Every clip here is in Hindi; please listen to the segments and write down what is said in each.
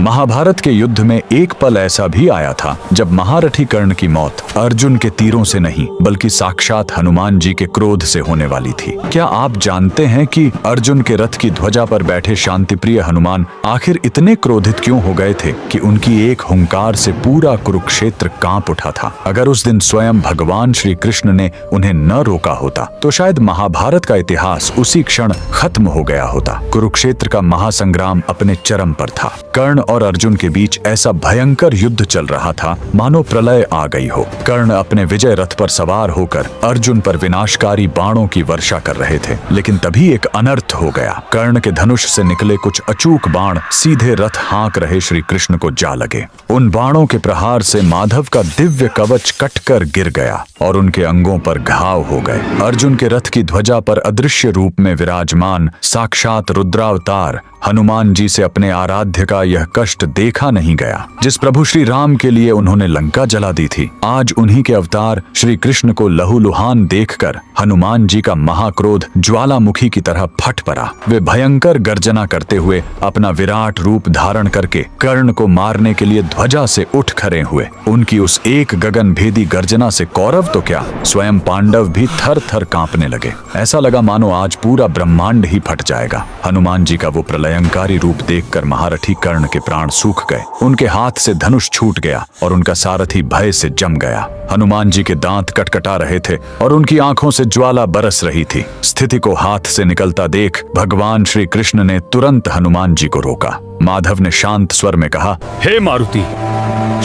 महाभारत के युद्ध में एक पल ऐसा भी आया था जब महारथी कर्ण की मौत अर्जुन के तीरों से नहीं बल्कि साक्षात हनुमान जी के क्रोध से होने वाली थी। क्या आप जानते हैं कि अर्जुन के रथ की ध्वजा पर बैठे शांतिप्रिय हनुमान आखिर इतने क्रोधित क्यों हो गए थे कि उनकी एक हुंकार से पूरा कुरुक्षेत्र कांप उठा था। अगर उस दिन स्वयं भगवान श्री कृष्ण ने उन्हें न रोका होता तो शायद महाभारत का इतिहास उसी क्षण खत्म हो गया होता। कुरुक्षेत्र का महासंग्राम अपने चरम पर था। कर्ण और अर्जुन के बीच ऐसा भयंकर युद्ध चल रहा था मानो प्रलय आ गई हो। कर्ण अपने विजय रथ पर सवार होकर अर्जुन पर विनाशकारी बाणों की वर्षा कर रहे थे, लेकिन तभी एक अनर्थ हो गया। कर्ण के धनुष से निकले कुछ अचूक बाण सीधे रथ हाँक रहे श्री कृष्ण को जा लगे। उन बाणों के प्रहार से माधव का दिव्य कवच कटकर गिर गया और उनके अंगों पर घाव हो गए। अर्जुन के रथ की ध्वजा पर अदृश्य रूप में विराजमान साक्षात रुद्रावतार हनुमान जी से अपने आराध्य का यह कष्ट देखा नहीं गया। जिस प्रभु श्री राम के लिए उन्होंने लंका जला दी थी, आज उन्हीं के अवतार श्री कृष्ण को लहूलुहान देखकर हनुमान जी का महाक्रोध ज्वालामुखी की तरह फट पड़ा। वे भयंकर गर्जना करते हुए अपना विराट रूप धारण करके कर्ण को मारने के लिए ध्वजा से उठ खड़े हुए। उनकी उस एक गगन भेदी गर्जना से कौरव तो क्या, स्वयं पांडव भी थर थर कांपने लगे। ऐसा लगा मानो आज पूरा ब्रह्मांड ही फट जाएगा। हनुमान जी का वो प्रलयंकारी रूप देखकर महारथी कर्ण के प्राण सूख गए। उनके हाथ से धनुष छूट गया और उनका सारथी भय से जम गया। हनुमान जी के दांत कटकटा रहे थे और उनकी आंखों से ज्वाला बरस रही थी। स्थिति को हाथ से निकलता देख भगवान श्री कृष्ण ने तुरंत हनुमान जी को रोका। माधव ने शांत स्वर में कहा, हे मारुति,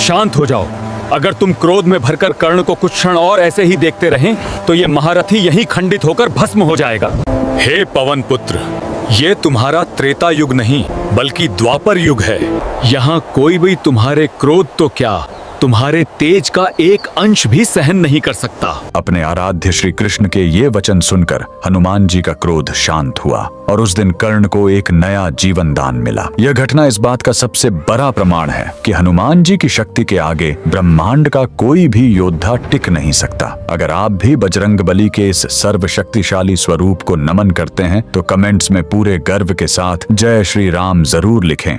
शांत हो जाओ। अगर तुम क्रोध में भरकर कर्ण को कुछ क्षण और ऐसे ही देखते रहें तो ये महारथी यहीं खंडित होकर भस्म हो जाएगा। हे पवन पुत्र, ये तुम्हारा त्रेता युग नहीं बल्कि द्वापर युग है। यहाँ कोई भी तुम्हारे क्रोध तो क्या, तुम्हारे तेज का एक अंश भी सहन नहीं कर सकता। अपने आराध्य श्री कृष्ण के ये वचन सुनकर हनुमान जी का क्रोध शांत हुआ और उस दिन कर्ण को एक नया जीवन दान मिला। यह घटना इस बात का सबसे बड़ा प्रमाण है कि हनुमान जी की शक्ति के आगे ब्रह्मांड का कोई भी योद्धा टिक नहीं सकता। अगर आप भी बजरंगबली के इस सर्वशक्तिशाली स्वरूप को नमन करते हैं तो कमेंट्स में पूरे गर्व के साथ जय श्री राम जरूर लिखें।